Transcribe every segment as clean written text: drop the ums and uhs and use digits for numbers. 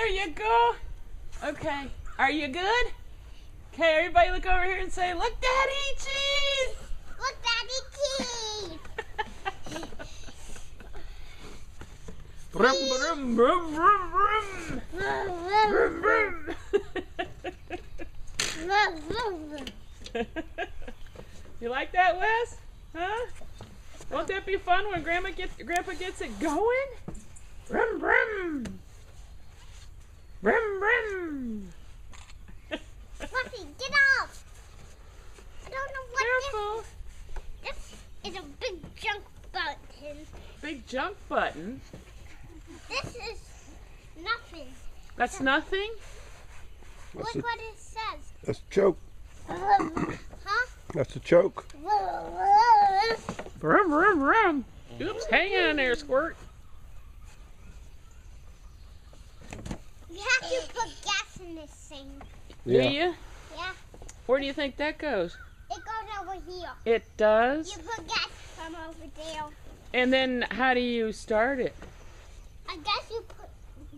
There you go. Okay. Are you good? Okay, everybody look over here and say, look, Daddy, cheese! Look, Daddy, cheese! Brum, brum, brum, brum, brum. Brum, brum. You like that, Wes? Huh? Won't that be fun when Grandpa gets it going? Brum, brum. Brum, brum. Fluffy, get off! I don't know what Careful. this is. A big junk button. Big junk button. This is nothing. That's nothing? Look what it says. That's a choke. Huh? That's a choke. Brum, brum, brum. Oops, hang on there, Squirt. You have to put gas in this thing. Do you? Yeah. Where do you think that goes? It goes over here. It does? You put gas from over there. And then how do you start it? I guess you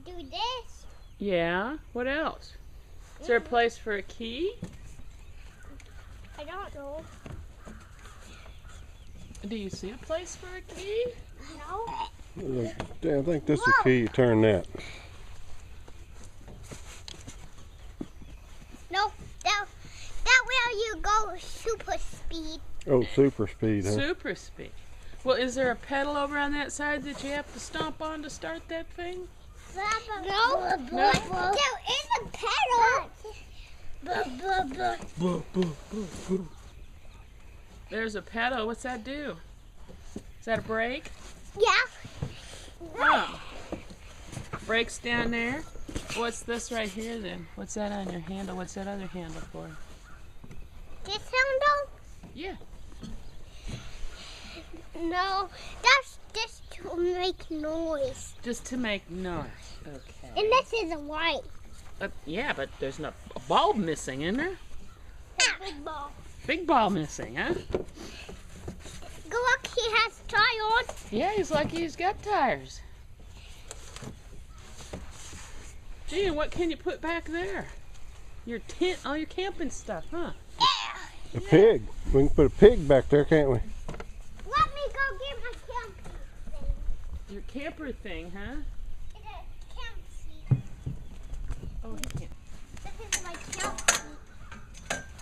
do this. Yeah. What else? Is there a place for a key? I don't know. Do you see a place for a key? No. I think this is the key. You turn that. No. That where you go super speed. Oh, super speed, huh? Super speed. Well, is there a pedal over on that side that you have to stomp on to start that thing? No. No. There is a pedal. There's a pedal. What's that do? Is that a brake? Yeah. Oh. Brake's down there. What's this right here then? What's that on your handle? What's that other handle for? This handle? Yeah. No. That's just to make noise. Just to make noise. Okay. And this is white. Yeah, but there's no a bulb missing, isn't there? Big ball. Big ball missing, huh? Go look, he has tires. Yeah, he's lucky he's got tires. Gee, and what can you put back there? Your tent, all your camping stuff, huh? A pig. We can put a pig back there, can't we? Let me go get my camping thing. Your camper thing, huh? It's a camp seat. Oh, he can't. This is my camp seat.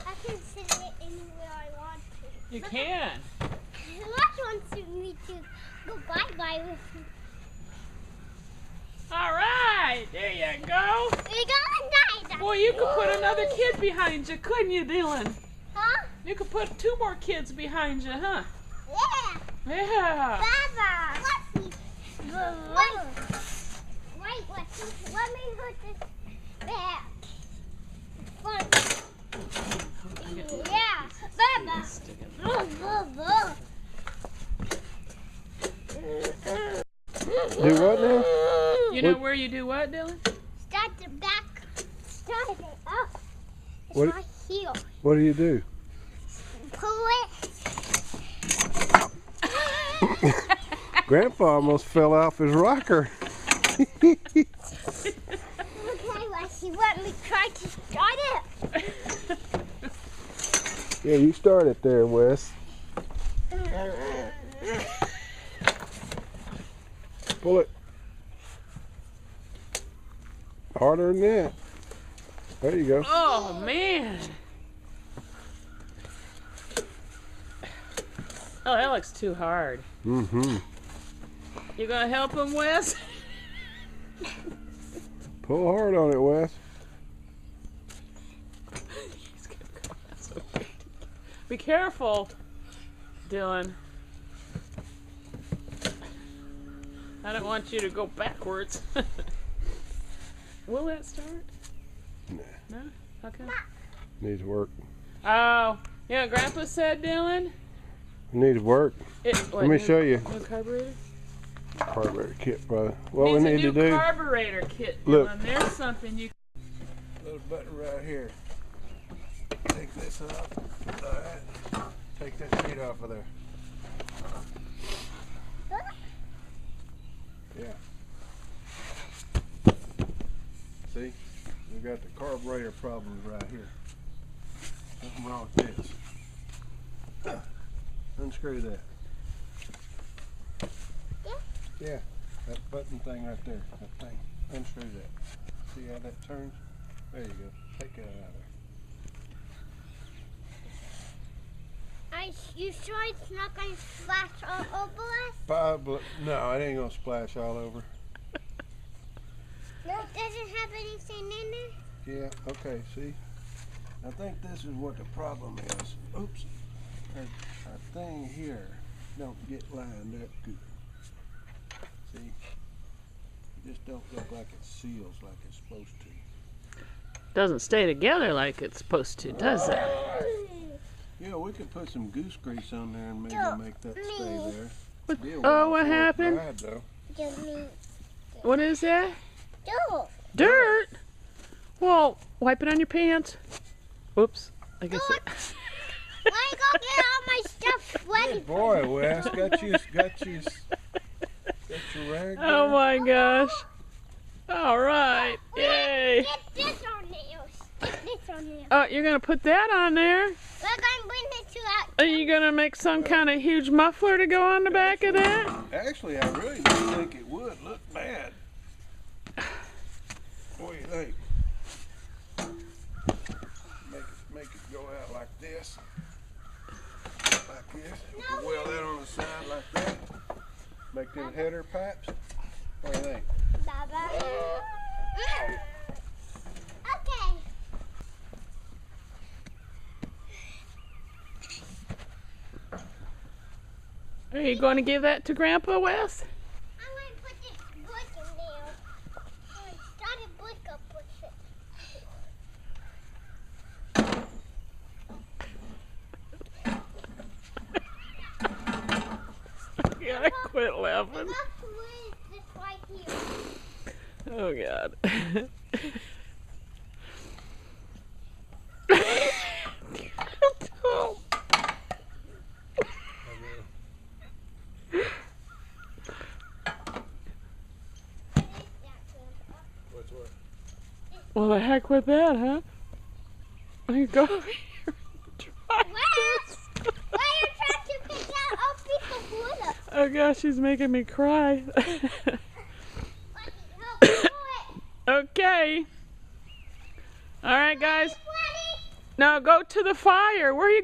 I can sit it anywhere I want to. You can. Lush wants me to go bye-bye with me. All right, there you go. We got a Boy, you could put another kid behind you, couldn't you, Dylan? Huh? You could put 2 more kids behind you, huh? Yeah. Yeah. Baba. Wait, let me put this back. Yeah. Baba. Do what now? You know where you do what, Dylan? Start the back. Start it up. It's What- right here. What do you do? Pull it. Grandpa almost fell off his rocker. Okay, Leslie, let me try to start it. Yeah, you start it there, Wes. Pull it. Harder than that. There you go. Oh, man. Oh, that looks too hard. Mm-hmm. You gonna help him, Wes? Pull hard on it, Wes. He's gonna go. That's okay. Be careful, Dylan. I don't want you to go backwards. Will that start? Nah. No? Okay. Needs work. Oh, you know what Grandpa said, Dylan? Needs work. Let me show you. New carburetor? Carburetor kit, brother. What we Needs need a to new do. carburetor kit, Look. Dylan. There's something you. Little button right here. Take this off. Alright. Take that sheet off of there. Yeah. See? We got the carburetor problems right here. Something wrong with this. Unscrew that. Yeah, that button thing right there. That thing. Unscrew that. See how that turns? There you go. Take that out of there. You sure it's not going to splash all over us? Probably. No, it ain't gonna splash all over. No, it doesn't have anything in there? Yeah, okay, see? I think this is what the problem is. Oops. Our thing here don't get lined up good. See? It just don't look like it seals like it's supposed to. Doesn't stay together like it's supposed to, does it? Yeah, we could put some goose grease on there and maybe make that stay there. What happened? Dried, though. What is that? Dirt. Dirt? Well, wipe it on your pants. Whoops. I guess it... Why you go get all my stuff ready? Good boy, Wes. Got your rag there? Oh my gosh. All right. Yay. Get this on there. Get this on there. Oh, you're going to put that on there? We're going to bring this to out. Are you going to make some kind of huge muffler to go on the back of that? Actually, I really don't think it would look bad. What do you think? Make it go out like this. Like this. Weld that on the side like that. Make them header pipes. What do you think? Baba. Okay. Are you going to give that to Grandpa, Wes? I'm going to put this brick in there. I'm going to start a brick up with it. Yeah, I quit laughing. Look, where is this right here? Oh, God. What's what? Well, the heck with that, huh? There you go. Where are you trying to pick out a piece of wood up? Oh gosh, she's making me cry. Okay. All right, guys. Now go to the fire. Where are you going?